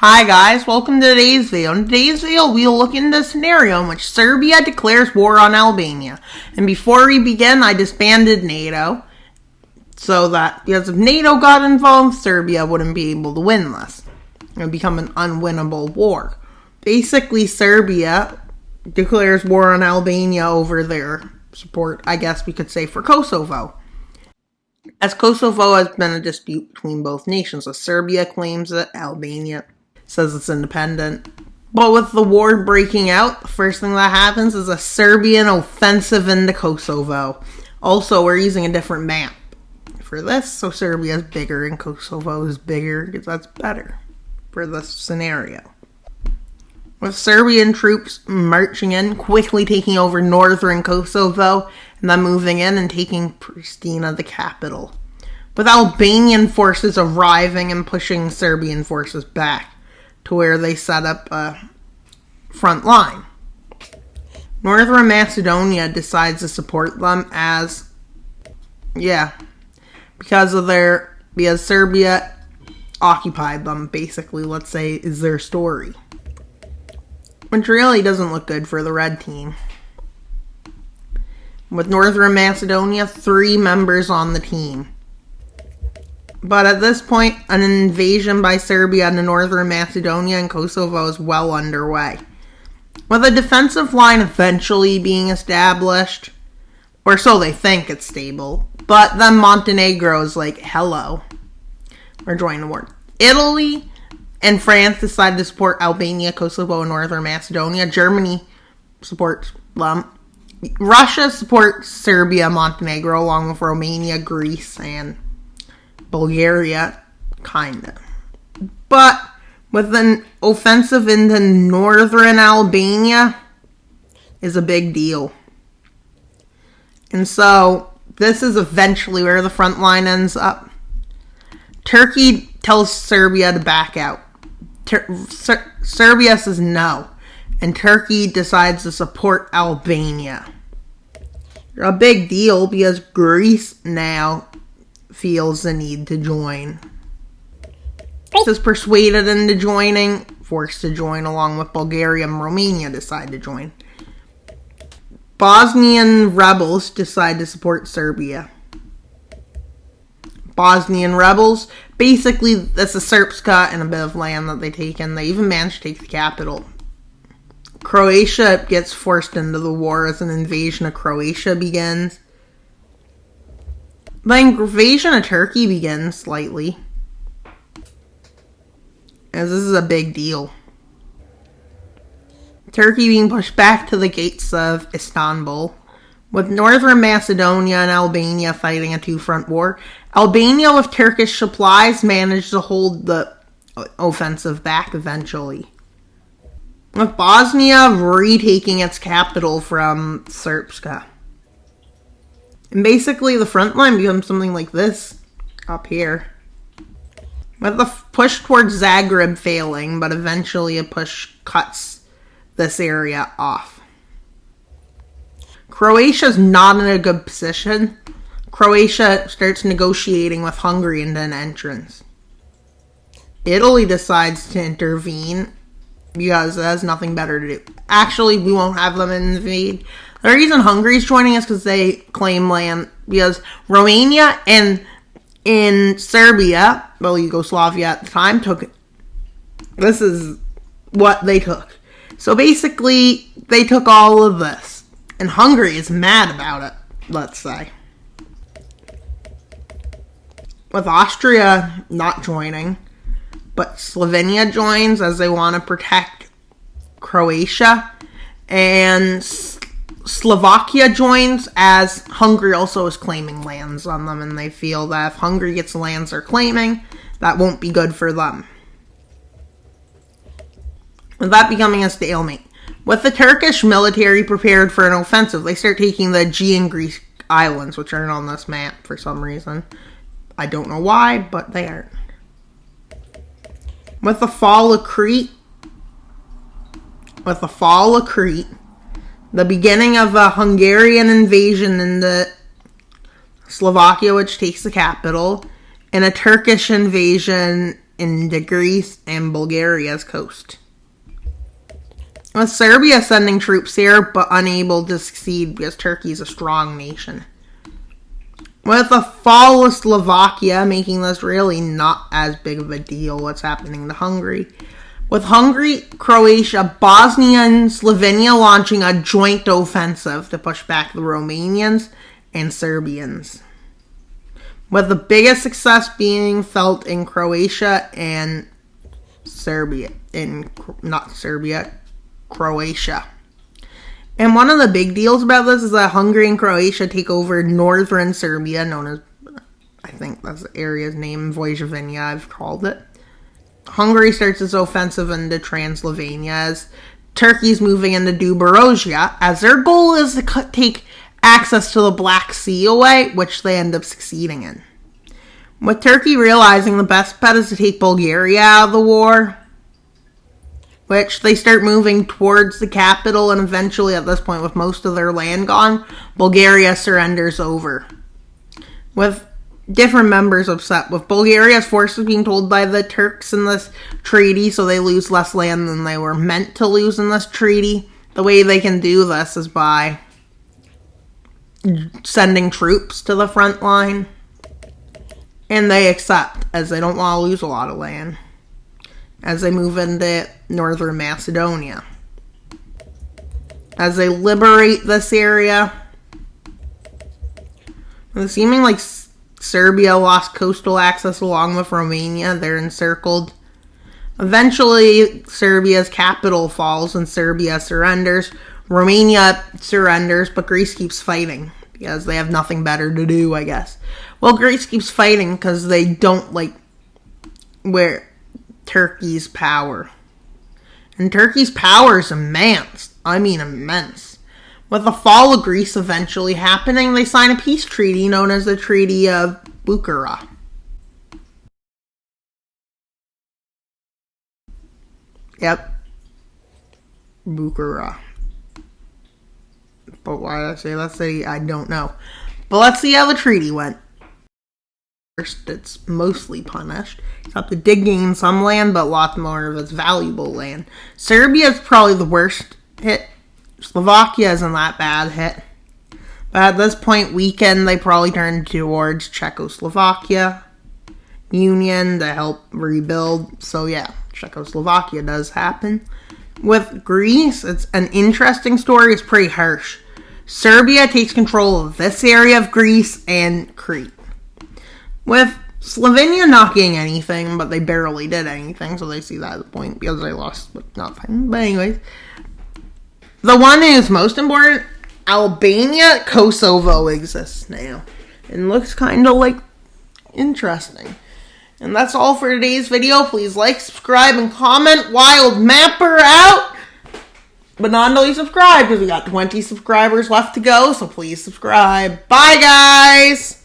Hi guys, welcome to today's video. In today's video, we'll look into a scenario in which Serbia declares war on Albania. And before we begin, I disbanded NATO, so that, because if NATO got involved, Serbia wouldn't be able to win this. It would become an unwinnable war. Basically, Serbia declares war on Albania over their support, I guess we could say, for Kosovo. As Kosovo has been a dispute between both nations, so Serbia claims it, Albania says it's independent. But with the war breaking out, the first thing that happens is a Serbian offensive into Kosovo. Also, we're using a different map for this, so Serbia is bigger and Kosovo is bigger, because that's better for this scenario. With Serbian troops marching in, quickly taking over northern Kosovo, and then moving in and taking Pristina, the capital. With Albanian forces arriving and pushing Serbian forces back to where they set up a front line. Northern Macedonia decides to support them because Serbia occupied them, basically, let's say, is their story. Which really doesn't look good for the red team. With Northern Macedonia, 3 members on the team. But at this point, an invasion by Serbia into Northern Macedonia and Kosovo is well underway. With a defensive line eventually being established, or so they think it's stable, but then Montenegro is like, hello, we're joining the war. Italy and France decide to support Albania, Kosovo, and Northern Macedonia. Germany supports them. Russia supports Serbia, Montenegro, along with Romania, Greece, and Bulgaria, kinda. But with an offensive into northern Albania is a big deal. And so, this is eventually where the front line ends up. Turkey tells Serbia to back out. Serbia says no. And Turkey decides to support Albania. A big deal because Greece now feels the need to join. Greece is persuaded into joining, forced to join, along with Bulgaria and Romania decide to join. Bosnian rebels decide to support Serbia. Bosnian rebels, basically, that's a Srpska and a bit of land that they take in. They even manage to take the capital. Croatia gets forced into the war as an invasion of Croatia begins. The invasion of Turkey begins slightly, as this is a big deal. Turkey being pushed back to the gates of Istanbul, with Northern Macedonia and Albania fighting a two-front war. Albania, with Turkish supplies, managed to hold the offensive back eventually, with Bosnia retaking its capital from Srpska. And basically, the front line becomes something like this up here, with the push towards Zagreb failing, but eventually a push cuts this area off. Croatia's not in a good position. Croatia starts negotiating with Hungary into an entrance. Italy decides to intervene because it has nothing better to do. Actually, we won't have them invade. The reason Hungary's joining is because they claim land, because Romania and in Serbia, well, Yugoslavia at the time, took it. This is what they took. So basically, they took all of this. And Hungary is mad about it, let's say. With Austria not joining, but Slovenia joins as they want to protect Croatia. And Slovakia joins as Hungary also is claiming lands on them, and they feel that if Hungary gets the lands they're claiming, that won't be good for them. With that becoming a stalemate. With the Turkish military prepared for an offensive, they start taking the Aegean Greek islands, which aren't on this map for some reason. I don't know why, but they aren't. With the fall of Crete, the beginning of a Hungarian invasion into Slovakia, which takes the capital, and a Turkish invasion into Greece and Bulgaria's coast. With Serbia sending troops here, but unable to succeed because Turkey is a strong nation. With the fall of Slovakia, making this really not as big of a deal what's happening to Hungary. With Hungary, Croatia, Bosnia, and Slovenia launching a joint offensive to push back the Romanians and Serbians. With the biggest success being felt in Croatia and Serbia. Croatia. And one of the big deals about this is that Hungary and Croatia take over northern Serbia, known as, I think that's the area's name, Vojvodina, I've called it. Hungary starts its offensive into Transylvania as Turkey's moving into Dubrovia, as their goal is to take access to the Black Sea away, which they end up succeeding in. With Turkey realizing the best bet is to take Bulgaria out of the war, which they start moving towards the capital, and eventually at this point, with most of their land gone, Bulgaria surrenders over. With different members upset, with Bulgaria's forces being told by the Turks in this treaty, so they lose less land than they were meant to lose in this treaty. The way they can do this is by sending troops to the front line. And they accept, as they don't want to lose a lot of land, as they move into northern Macedonia. As they liberate this area, it's seeming like Serbia lost coastal access along with Romania. They're encircled. Eventually, Serbia's capital falls and Serbia surrenders. Romania surrenders, but Greece keeps fighting because they have nothing better to do, I guess. Well, Greece keeps fighting because they don't like where Turkey's power. And Turkey's power is immense. I mean immense. With the fall of Greece eventually happening, they sign a peace treaty known as the Treaty of Bucharest. Yep. Bucharest. But why did I say that city? I don't know. But let's see how the treaty went. First, it's mostly punished. It's up to digging some land, but lots more of its valuable land. Serbia is probably the worst hit. Slovakia isn't that bad hit. But at this point, weakened, they probably turned towards Czechoslovakia Union to help rebuild. So yeah, Czechoslovakia does happen. With Greece, it's an interesting story. It's pretty harsh. Serbia takes control of this area of Greece and Crete. With Slovenia not getting anything, but they barely did anything, so they see that as a point because they lost with nothing. But anyways, the one who's most important, Albania, Kosovo exists now. And looks kind of like interesting. And that's all for today's video. Please like, subscribe, and comment. Wild Mapper out! But not until you subscribe, because we got 20 subscribers left to go, so please subscribe. Bye, guys!